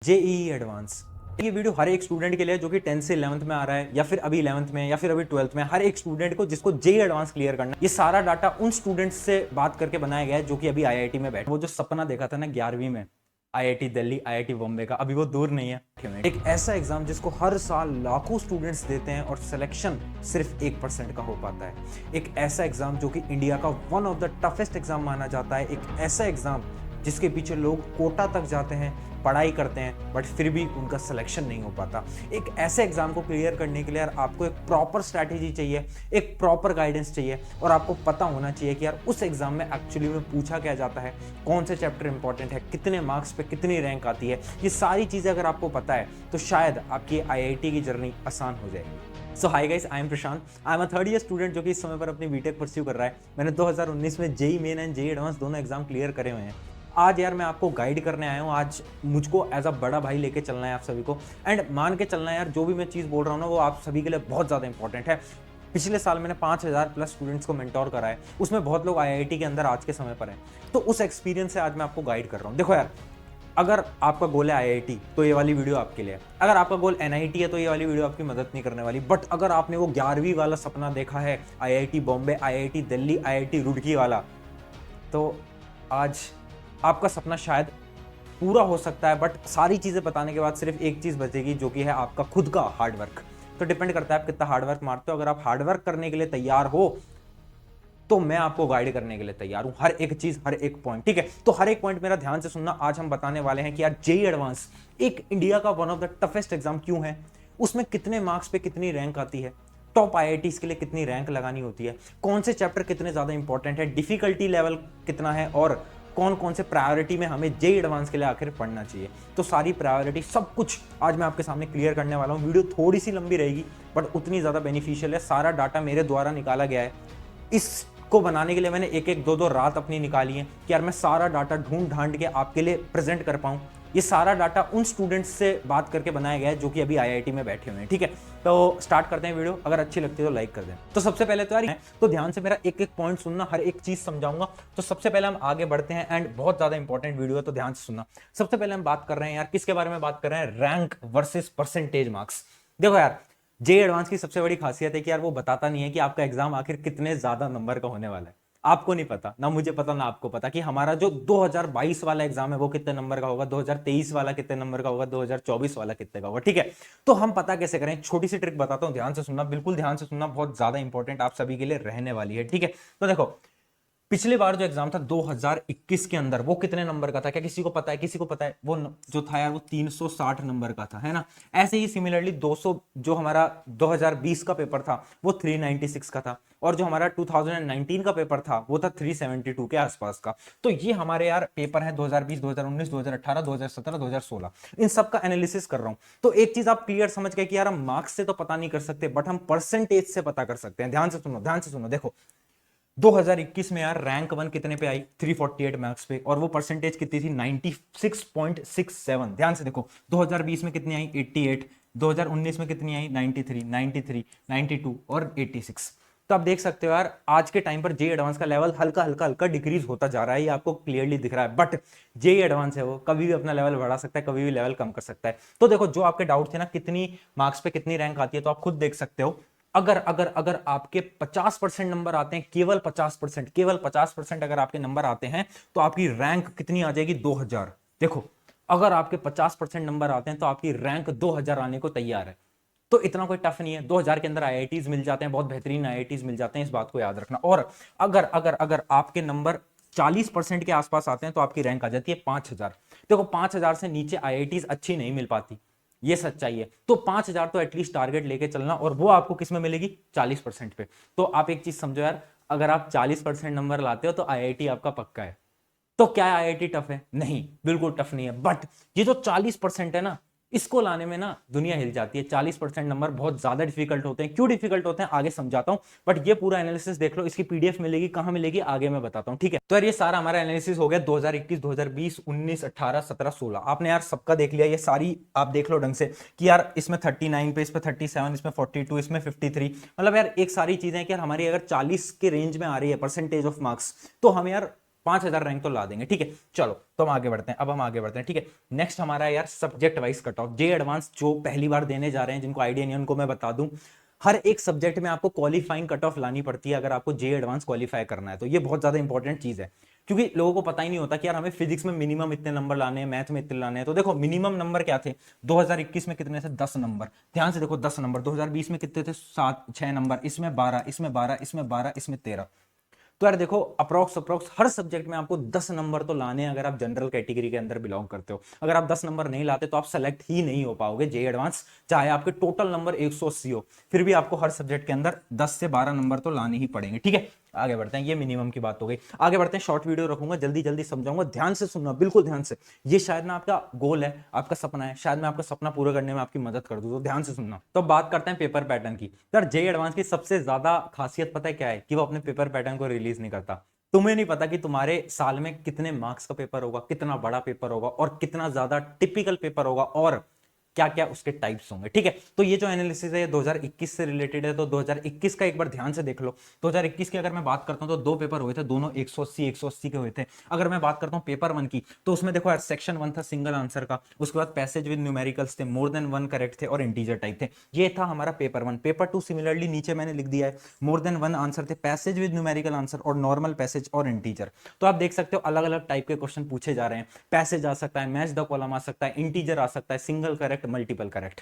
JEE advance. ये video हर एक student के लिए जो कि 10th से 11th में आ रहा है या फिर अभी 11th में या फिर अभी 12th में, हर एक स्टूडेंट को जिसको जेईई एडवांस क्लियर करना है। ये सारा डाटा उन स्टूडेंट्स से बात करके बनाया गया है जो कि अभी आईआईटी में बैठे। वो जो सपना देखा था ना 11वीं में आईआईटी दिल्ली, आईआईटी बॉम्बे का, अभी वो दूर नहीं है। एक ऐसा एग्जाम जिसको हर साल लाखों स्टूडेंट्स देते हैं और सिलेक्शन सिर्फ 1% का हो पाता है। एक ऐसा एग्जाम जो कि इंडिया का one of the toughest exam माना जाता है। एक ऐसा एग्जाम जिसके पीछे लोग कोटा तक जाते हैं, पढ़ाई करते हैं, बट फिर भी उनका सिलेक्शन नहीं हो पाता। एक ऐसे एग्जाम को क्लियर करने के लिए यार आपको एक प्रॉपर स्ट्रैटेजी चाहिए, एक प्रॉपर गाइडेंस चाहिए और आपको पता होना चाहिए कि यार उस एग्जाम में एक्चुअली में पूछा क्या जाता है, कौन से चैप्टर इंपॉर्टेंट है, कितने मार्क्स पे कितनी रैंक आती है। ये सारी चीजें अगर आपको पता है तो शायद आपकी आईआईटी की जर्नी आसान हो जाएगी। So hi guys, I am Prashant. I am a third year student जो कि इस समय पर अपनी बीटेक परस्यू कर रहा है। मैंने 2019 में JEE main and JEE advance दोनों एग्जाम क्लियर करे हुए हैं। आज यार मैं आपको गाइड करने आया हूँ। आज मुझको एज अ बड़ा भाई लेके चलना है आप सभी को, एंड मान के चलना है यार जो भी मैं चीज़ बोल रहा हूँ ना वो आप सभी के लिए बहुत ज़्यादा इंपॉर्टेंट है। पिछले साल मैंने 5000 प्लस स्टूडेंट्स को मेंटोर करा है, उसमें बहुत लोग आईआईटी के अंदर आज के समय पर हैं। तो उस एक्सपीरियंस से आज मैं आपको गाइड कर रहा हूँ। देखो यार, अगर आपका गोल है आईआईटी तो ये वाली वीडियो आपके लिए है। अगर आपका गोल एनआईटी है तो ये वाली वीडियो आपकी मदद नहीं करने वाली। बट अगर आपने वो 11वीं वाला सपना देखा है, IIT Bombay, IIT Delhi, IIT Roorkee वाला, तो आज आपका सपना शायद पूरा हो सकता है। बट सारी चीज़ें बताने के बाद सिर्फ एक चीज़ बचेगी जो कि है आपका खुद का हार्डवर्क। तो डिपेंड करता है आप कितना हार्डवर्क मारते हो। अगर आप हार्डवर्क करने के लिए तैयार हो तो मैं आपको गाइड करने के लिए तैयार हूं, हर एक चीज, हर एक पॉइंट। ठीक है, तो हर एक पॉइंट मेरा ध्यान से सुनना। आज हम बताने वाले हैं कि यार जेईई एडवांस एक इंडिया का one of the toughest exam क्यों है, उसमें कितने मार्क्स पे कितनी रैंक आती है, टॉप आईआईटीज के लिए कितनी रैंक लगानी होती है, कौन से चैप्टर कितने ज्यादा इंपॉर्टेंट है, डिफिकल्टी लेवल कितना है और कौन कौन से प्रायोरिटी में हमें जेईई एडवांस के लिए आखिर पढ़ना चाहिए। तो सारी प्रायोरिटी सब कुछ आज मैं आपके सामने क्लियर करने वाला हूं। वीडियो थोड़ी सी लंबी रहेगी बट उतनी ज्यादा बेनिफिशियल है। सारा डाटा मेरे द्वारा निकाला गया है। इसको बनाने के लिए मैंने एक एक दो दो रात अपनी निकाली है कि यार मैं सारा डाटा ढूंढ ढांड के आपके लिए प्रेजेंट कर पाऊं। ये सारा डाटा उन स्टूडेंट्स से बात करके बनाया गया है जो कि अभी आईआईटी में बैठे हुए हैं। ठीक है, तो स्टार्ट करते हैं वीडियो। अगर अच्छी लगती है तो लाइक कर दें। तो सबसे पहले तो यार तो ध्यान से मेरा एक एक पॉइंट सुनना, हर एक चीज समझाऊंगा। तो सबसे पहले हम आगे बढ़ते हैं एंड बहुत ज्यादा इंपॉर्टेंट वीडियो है तो ध्यान से सुनना। सबसे पहले हम बात कर रहे हैं यार किसके बारे में बात कर रहे हैं, रैंक वर्सेस परसेंटेज मार्क्स। देखो यार, जेईई एडवांस की सबसे बड़ी खासियत है कि यार वो बताता नहीं है कि आपका एग्जाम आखिर कितने ज्यादा नंबर का होने वाला है। आपको नहीं पता, ना मुझे पता, ना आपको पता कि हमारा जो 2022 वाला एग्जाम है वो कितने नंबर का होगा, 2023 वाला कितने नंबर का होगा, 2024 वाला कितने का होगा। ठीक है, तो हम पता कैसे करें, छोटी सी ट्रिक बताता हूं, ध्यान से सुनना, बिल्कुल ध्यान से सुनना, बहुत ज्यादा इंपॉर्टेंट आप सभी के लिए रहने वाली है। ठीक है, तो देखो पिछली बार जो एग्जाम था 2021 के अंदर वो कितने नंबर का था, क्या किसी को पता है? किसी को पता है? वो जो था यार वो 360 नंबर का था, है ना। ऐसे ही सिमिलरली 200 जो हमारा 2020 का पेपर था वो 396 का था, और जो हमारा 2019 का पेपर था वो था 372 के आसपास का। तो ये हमारे यार पेपर है 2020, 2019, 2018, 2017, 2016, इन सब का एनालिसिस कर रहा हूं। तो एक चीज आप क्लियर समझ गए कि यार हम मार्क्स से तो पता नहीं कर सकते बट हम परसेंटेज से पता कर सकते हैं। ध्यान से सुनो, ध्यान से सुनो। देखो 2021 में यार रैंक 1 कितने पे आई, 348 मार्क्स पे, और वो परसेंटेज कितनी थी, 96.67। ध्यान से देखो 2020 में कितनी आई, 88, 2019 में कितनी आई, 93, 93, 92 और 86। तो आप देख सकते हो यार आज के टाइम पर जेईई एडवांस का लेवल हल्का हल्का हल्का डिक्रीज होता जा रहा है, ये आपको क्लियरली दिख रहा है। बट जेईई एडवांस है वो कभी भी अपना लेवल बढ़ा सकता है, कभी भी लेवल कम कर सकता है। तो देखो जो आपके डाउट थे ना कितनी मार्क्स पे कितनी रैंक आती है, तो आप खुद देख सकते हो। अगर अगर अगर आपके 50% नंबर आते हैं, केवल 50%, केवल 50% अगर आपके नंबर आते हैं तो आपकी रैंक कितनी आ जाएगी, 2000। देखो अगर आपके 50% नंबर आते हैं तो आपकी रैंक 2000 आने को तैयार है। तो इतना कोई टफ नहीं है, 2000 के अंदर आईआईटीज मिल जाते हैं, बहुत बेहतरीन आईआईटीज मिल जाते हैं, इस बात को याद रखना। और अगर अगर अगर आपके नंबर 40% के आसपास आते हैं तो आपकी रैंक आ जाती है 5000। देखो 5000 से नीचे आईआईटीज अच्छी नहीं मिल पाती, ये सच्चाई है। तो 5000 तो एटलीस्ट टारगेट लेके चलना, और वो आपको किस में मिलेगी, 40% पे। तो आप एक चीज समझो यार, अगर आप 40% नंबर लाते हो तो आईआईटी आपका पक्का है। तो क्या आईआईटी टफ है? नहीं, बिल्कुल टफ नहीं है। बट ये जो 40% है ना, इसको लाने में ना दुनिया हिल जाती है। 40% नंबर बहुत ज्यादा डिफिकल्ट होते हैं। क्यों डिफिकल्ट होते हैं आगे समझाता हूं, बट ये पूरा एनालिसिस देख लो। इसकी पीडीएफ मिलेगी, कहां मिलेगी आगे मैं बताता हूं। ठीक है, तो यार ये सारा हमारा एनालिसिस हो गया 2021, 2020, 19, 18, 17, 16। आपने यार सबका देख लिया, ये सारी आप देख लो ढंग से कि यार इसमें 39 पे, इसमें 37, इसमें 42, इसमें 53। मतलब यार एक सारी चीजें कि यार हमारी अगर 40 के रेंज में आ रही है परसेंटेज ऑफ मार्क्स, तो हम यार 5000 रैंक तो ला देंगे। ठीक है, चलो तो हम आगे बढ़ते हैं। अब हम आगे बढ़ते हैं, ठीक है। नेक्स्ट हमारा है यार सब्जेक्ट वाइज कट ऑफ। जे एडवांस जो पहली बार देने जा रहे हैं, जिनको आइडिया नहीं है उनको मैं बता दूं, हर एक सब्जेक्ट में आपको क्वालिफाइंग कट ऑफ लानी पड़ती है अगर आपको जे एडवांस क्वालिफाई करना है। तो ये बहुत ज्यादा इंपॉर्टेंट चीज है, क्योंकि लोगों को पता ही नहीं होता कि यार हमें फिजिक्स में मिनिमम इतने नंबर लाने हैं, मैथ में इतने लाने हैं। तो देखो मिनिमम नंबर क्या थे 2021 में, कितने थे 10 नंबर। ध्यान से देखो 10 नंबर। 2020 में कितने थे 6 नंबर, इसमें 12, इसमें 12, इसमें 12, इसमें 13। तो यार देखो अप्रोक्स अप्रोक्स हर सब्जेक्ट में आपको 10 नंबर तो लाने हैं अगर आप जनरल कैटेगरी के अंदर बिलोंग करते हो। अगर आप 10 नंबर नहीं लाते तो आप सेलेक्ट ही नहीं हो पाओगे जे एडवांस, चाहे आपके टोटल नंबर 180 हो, फिर भी आपको हर सब्जेक्ट के अंदर 10 से 12 नंबर तो लाने ही पड़ेंगे। ठीक है, आगे बढ़ते हैं। ये मिनिमम की बात हो गई। आगे बढ़ते हैं, शॉर्ट वीडियो रखूंगा, जल्दी जल्दी समझाऊंगा, ध्यान से सुनना, बिल्कुल ध्यान से। ये शायद ना आपका गोल है, आपका सपना है, शायद मैं आपका सपना पूरा करने में आपकी मदद कर दूं, तो ध्यान से सुनना। तो बात करते हैं पेपर पैटर्न की। यार जे एडवांस की सबसे ज्यादा खासियत पता है क्या है, कि वो अपने पेपर पैटर्न को रिलीज नहीं करता। तुम्हें नहीं पता कि तुम्हारे साल में कितने मार्क्स का पेपर होगा, कितना बड़ा पेपर होगा और कितना ज्यादा टिपिकल पेपर होगा और क्या क्या उसके टाइप्स होंगे। ठीक है, तो ये जो एनालिसिस है 2021 से रिलेटेड है, तो 2021 का एक बार ध्यान से देख लो। 2021 की अगर मैं बात करता हूं तो 2 पेपर हुए थे, दोनों 180 के हुए थे। अगर मैं बात करता हूं पेपर 1 की, तो उसमें देखो यार सेक्शन 1 था सिंगल आंसर का, उसके बाद पैसेज विद न्यूमेरिकल्स थे, मोर देन 1 करेक्ट थे और इंटीजर टाइप थे। ये था हमारा पेपर 1। पेपर 2 सिमिलरली नीचे मैंने लिख दिया है, मोर देन 1 आंसर थे, पैसेज विद न्यूमेरिकल आंसर और नॉर्मल पैसेज और इंटीजर। तो आप देख सकते हो अलग अलग टाइप के क्वेश्चन पूछे जा रहे हैं। पैसेज आ सकता है, मैच द कॉलम आ सकता है, इंटीजर आ सकता है, सिंगल करेक्ट, मल्टीपल करेक्ट,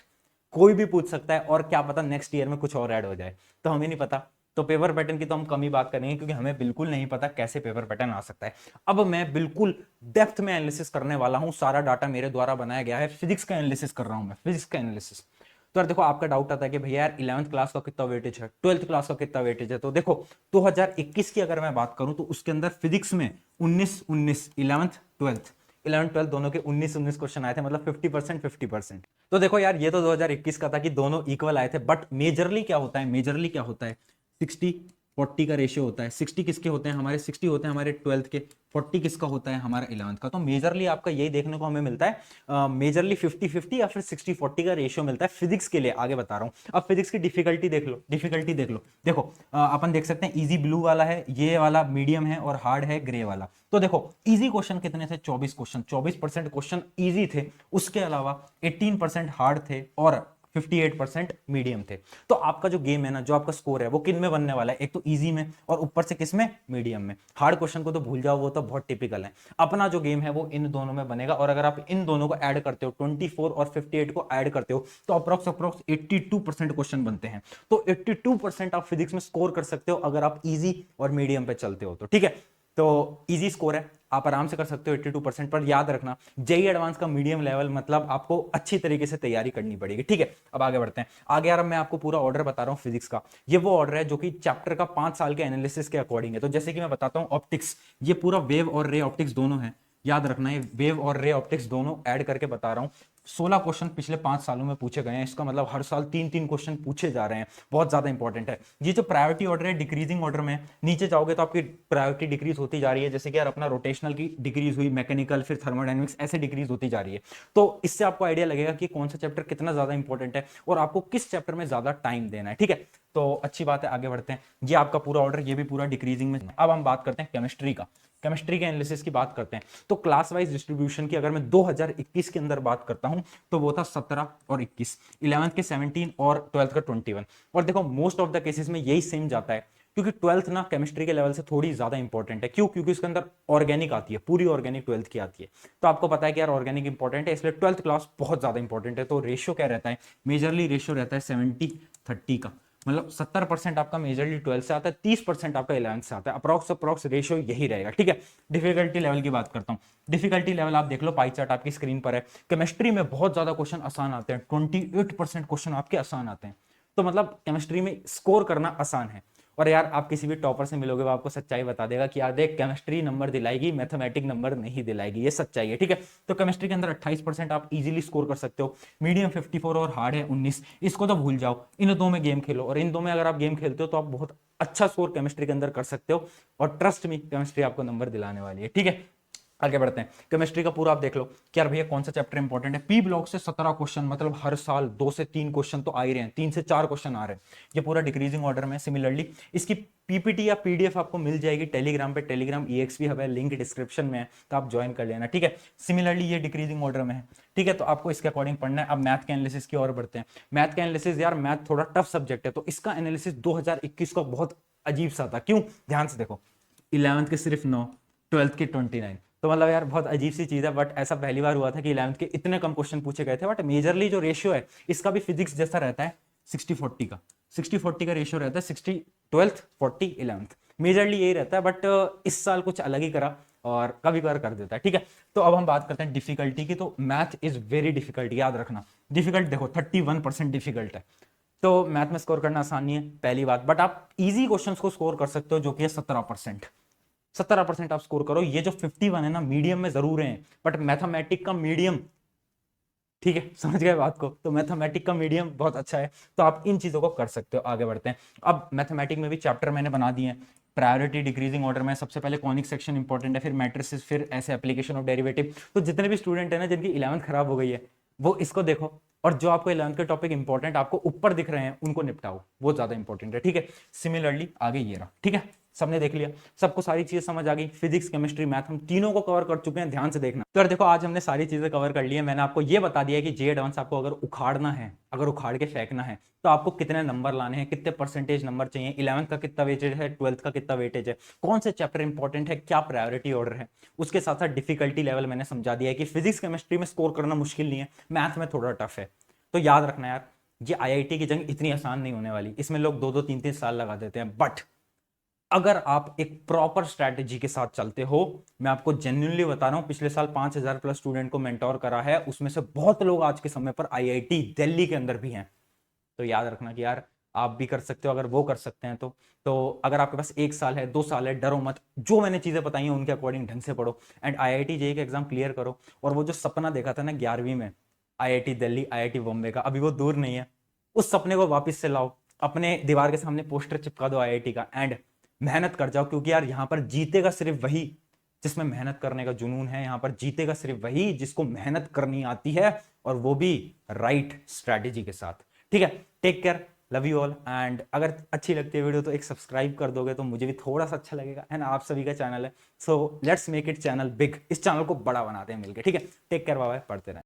कोई भी पूछ सकता है। और क्या पता नेक्स्ट ईयर में कुछ और ऐड हो जाए, तो हमें नहीं पता। तो पेपर पैटर्न की तो हम कम ही बात करेंगे, क्योंकि हमें बिल्कुल नहीं पता कैसे पेपर पैटर्न आ सकता है। अब मैं बिल्कुल डेप्थ में एनालिसिस करने वाला हूं, सारा डाटा मेरे द्वारा बनाया गया है, फिजिक्स का एनालिसिस कर रहा हूं मैं, फिजिक्स का एनालिसिस। तो यार देखो आपका डाउट आता है कि भैया यार 11th क्लास का कितना वेटेज है, 12th क्लास का कितना वेटेज है। तो देखो 2021 की अगर मैं बात करूं तो उसके अंदर फिजिक्स में 19 11th 12th 11 12 दोनों के 19 क्वेश्चन आए थे, मतलब 50% 50%। तो देखो यार ये तो 2021 का था कि दोनों इक्वल आए थे, बट मेजरली क्या होता है, मेजरली क्या होता है 60-40 का रेशियो होता है। 60 किसके होते हैं हमारे, 60 होते हैं हमारे 12th के, 40 किसका होता है हमारा 11th का। तो मेजरली आपका यही देखने को हमें मिलता है, मेजरली 50-50 या फिर 60-40 का रेशियो मिलता है फिजिक्स के लिए। आगे बता रहा हूं, अब फिजिक्स की डिफिकल्टी देख लो, डिफिकल्टी देख लो। देखो अपन देख सकते हैं इजी ब्लू वाला है, ये वाला मीडियम है और हार्ड है ग्रे वाला। तो देखो इजी क्वेश्चन कितने थे 24 क्वेश्चन, 24% क्वेश्चन इजी थे, उसके अलावा 18% हार्ड थे और 58% मीडियम थे। तो आपका जो गेम है ना, जो आपका स्कोर है वो किन में बनने वाला है, एक तो इजी में और ऊपर से किस में, मीडियम में। हार्ड क्वेश्चन को तो भूल जाओ, वो तो बहुत टिपिकल है। अपना जो गेम है वो इन दोनों में बनेगा, और अगर आप इन दोनों को ऐड करते हो 24 और 58 को ऐड करते हो तो अप्रोक्स 82% क्वेश्चन बनते हैं। तो 82% आप फिजिक्स में स्कोर कर सकते हो अगर आप इजी और मीडियम पे चलते हो तो। ठीक है, तो इजी स्कोर है, आप आराम से कर सकते हो 82%। पर याद रखना जेई एडवांस का मीडियम लेवल मतलब आपको अच्छी तरीके से तैयारी करनी पड़ेगी। ठीक है, अब आगे बढ़ते हैं। आगे यार मैं आपको पूरा ऑर्डर बता रहा हूं फिजिक्स का। ये वो ऑर्डर है जो कि चैप्टर का 5 साल के एनालिसिस के अकॉर्डिंग है। तो जैसे कि मैं बताता हूं ऑप्टिक्स, ये पूरा वेव और रे ऑप्टिक्स दोनों है, याद रखना है वेव और रे ऑप्टिक्स दोनों ऐड करके बता रहा हूं। 16 क्वेश्चन पिछले 5 सालों में पूछे गए हैं, इसका मतलब हर साल 3-3 क्वेश्चन पूछे जा रहे हैं, बहुत ज्यादा इंपॉर्टेंट है। ये जो प्रायोरिटी ऑर्डर है डिक्रीजिंग ऑर्डर में, नीचे जाओगे तो आपकी प्रायोरिटी डिक्रीज होती जा रही है। जैसे कि यार अपना रोटेशनल की डिक्रीज हुई, मैकेनिकल, फिर थर्मोडायनेमिक्स, ऐसे डिक्रीज होती जा रही है। तो इससे आपको आइडिया लगेगा कि कौन सा चैप्टर कितना ज्यादा इंपॉर्टेंट है और आपको किस चैप्टर में ज्यादा टाइम देना है। ठीक है, तो अच्छी बात है, आगे बढ़ते हैं। ये आपका पूरा ऑर्डर, ये भी पूरा डिक्रीजिंग में। अब हम बात करते हैं केमिस्ट्री का, केमिस्ट्री के एनालिसिस की बात करते हैं। तो क्लास वाइज डिस्ट्रीब्यूशन की अगर मैं 2021 के अंदर बात करता हूं तो वो था 17 और 21, 11th के 17 और 12th का 21। और देखो मोस्ट ऑफ द केसेस में यही सेम जाता है, क्योंकि 12th ना केमिस्ट्री के लेवल से थोड़ी ज्यादा इंपॉर्टेंट है। क्यों, क्योंकि उसके अंदर ऑर्गेनिक आती है, पूरी ऑर्गेनिक 12th की आती है। तो आपको पता है कि यार ऑर्गेनिक इंपॉर्टेंट है, इसलिए 12th क्लास बहुत ज्यादा इंपॉर्टेंट है। तो रेशियो क्या रहता है, मेजरली रेशियो रहता है 70-30 का, मतलब 70% आपका मेजरली 12 से आता है, 30% आपका 11 से आता है। अप्रोक्स रेशियो यही रहेगा। ठीक है, डिफिकल्टी लेवल की बात करता हूं। डिफिकल्टी लेवल आप देख लो, पाई चार्ट आपकी स्क्रीन पर है। केमिस्ट्री में बहुत ज्यादा क्वेश्चन आसान आते हैं, 28% क्वेश्चन आपके आसान आते हैं। तो मतलब केमिस्ट्री में स्कोर करना आसान है। और यार आप किसी भी टॉपर से मिलोगे वो आपको सच्चाई बता देगा कि यार देख केमिस्ट्री नंबर दिलाएगी, मैथमेटिक नंबर नहीं दिलाएगी, ये सच्चाई है। ठीक है, तो केमिस्ट्री के अंदर 28% आप इजीली स्कोर कर सकते हो, मीडियम 54 और हार्ड है 19। इसको तो भूल जाओ, इन दो में गेम खेलो, और इन दो में अगर आप गेम खेलते हो तो आप बहुत अच्छा स्कोर केमिस्ट्री के अंदर कर सकते हो। और ट्रस्ट मी केमिस्ट्री आपको नंबर दिलाने वाली है। ठीक है, आगे बढ़ते हैं। केमिस्ट्री का पूरा आप देख लो कि यार भैया कौन सा चैप्टर इंपॉर्टेंट है। पी ब्लॉक से 17 क्वेश्चन, मतलब हर साल 2 से 3 क्वेश्चन तो आ ही रहे हैं, 3 से 4 क्वेश्चन आ रहे हैं। ये पूरा डिक्रीजिंग ऑर्डर में। सिमिलरली इसकी पीपीटी या पीडीएफ आपको मिल जाएगी टेलीग्राम पे, टेलीग्राम ईएक्सपी हब है, लिंक डिस्क्रिप्शन में है, तो आप ज्वाइन कर लेना, ठीक है। सिमिलरली ये डिक्रीजिंग ऑर्डर में है, ठीक है, तो आपको इसके अकॉर्डिंग पढ़ना है। अब मैथ के एनालिसिस की ओर बढ़ते हैं। मैथ का एनालिसिस, यार मैथ थोड़ा टफ सब्जेक्ट है, तो इसका एनालिसिस 2021 का बहुत अजीब सा था। क्यों? ध्यान से देखो, 11th के सिर्फ 9, 12th के 29, तो मतलब यार बहुत अजीब सी चीज़ है। बट ऐसा पहली बार हुआ था कि 11th के इतने कम क्वेश्चन पूछे गए थे। बट मेजरली जो रेशियो है इसका भी फिजिक्स जैसा रहता है, 60-40 का, 60-40 का रेशियो रहता है, 60 12th 40 11th, मेजरली यही रहता है। बट इस साल कुछ अलग ही करा और कभी कभार कर देता है, ठीक है। तो अब हम बात करते हैं डिफिकल्टी की। तो मैथ इज वेरी डिफिकल्ट, याद रखना। डिफिकल्ट देखो 31% डिफिकल्ट है, तो मैथ में स्कोर करना आसान नहीं है, पहली बात। बट आप इजी क्वेश्चंस को स्कोर कर सकते हो, जो कि है 17%। 17% आप स्कोर करो। ये जो 51 है ना, मीडियम में जरूर है, बट मैथमेटिक का मीडियम, ठीक है, समझ गए बात को, तो मैथमेटिक का मीडियम बहुत अच्छा है, तो आप इन चीजों को कर सकते हो। आगे बढ़ते हैं। अब मैथमेटिक में भी चैप्टर मैंने बना दिए हैं। प्रायोरिटी डिक्रीजिंग ऑर्डर में सबसे पहले कॉनिक सेक्शन इंपॉर्टेंट है, फिर मैट्रिसेस, फिर ऐसे एप्लीकेशन ऑफ डेरिवेटिव। तो जितने भी स्टूडेंट है ना जिनकी 11th खराब हो गई है, वो इसको देखो, और जो आपको 11th के टॉपिक इंपॉर्टेंट आपको ऊपर दिख रहे हैं उनको निपटाओ, वो ज्यादा इंपॉर्टेंट है, ठीक है। सिमिलरली आगे ये रहा, ठीक है, सबने देख लिया, सबको सारी चीजें समझ आ गई। फिजिक्स, केमिस्ट्री, मैथ, हम तीनों को कवर कर चुके हैं, ध्यान से देखना। तो यार देखो, आज हमने सारी चीजें कवर कर ली है। मैंने आपको ये बता दिया कि जे एडवांस आपको अगर उखाड़ना है, अगर उखाड़ के फेंकना है, तो आपको कितने नंबर लाने हैं, कितने परसेंटेज नंबर चाहिए, 11th का कितना वेटेज है, 12th का कितना वेटेज है, कौन से चैप्टर इंपॉर्टेंट है, क्या प्रायोरिटी ऑर्डर है। उसके साथ साथ डिफिकल्टी लेवल मैंने समझा दिया है कि फिजिक्स केमिस्ट्री में स्कोर करना मुश्किल नहीं है, मैथ में थोड़ा टफ है। तो याद रखना यार, ये आईआईटी की जंग इतनी आसान नहीं होने वाली, इसमें लोग 2-2 3-3 साल लगा देते हैं। बट अगर आप एक प्रॉपर स्ट्रैटेजी के साथ चलते हो, मैं आपको जेन्युइनली बता रहा हूं, पिछले साल 5,000 प्लस स्टूडेंट को मेंटोर करा है, उसमें से बहुत लोग आज के समय पर आईआईटी दिल्ली के अंदर भी हैं। तो याद रखना कि यार आप भी कर सकते हो, अगर वो कर सकते हैं तो अगर आपके पास 1 साल है, 2 साल है, डरो मत। जो मैंने चीजें बताई हैं उनके अकॉर्डिंग ढंग से पढ़ो, एंड आईआईटी जेईई का एग्जाम क्लियर करो। और वो जो सपना देखा था ना 11वीं में, आईआईटी दिल्ली, आईआईटी बॉम्बे का, अभी वो दूर नहीं है। उस सपने को वापस से लाओ, अपने दीवार के सामने पोस्टर चिपका दो आईआईटी का, एंड मेहनत कर जाओ। क्योंकि यार यहाँ पर जीतेगा सिर्फ वही जिसमें मेहनत करने का जुनून है, यहाँ पर जीतेगा सिर्फ वही जिसको मेहनत करनी आती है, और वो भी राइट स्ट्रैटेजी के साथ, ठीक है। Take care, love you all, and अगर अच्छी लगती है वीडियो तो एक सब्सक्राइब कर दोगे तो मुझे भी थोड़ा सा अच्छा लगेगा, एंड आप सभी का चैनल है, so let's make it channel big, इस चैनल को बड़ा बनाते हैं मिलकर, ठीक है। टेक केयर, बाय बाय, पढ़ते रहें।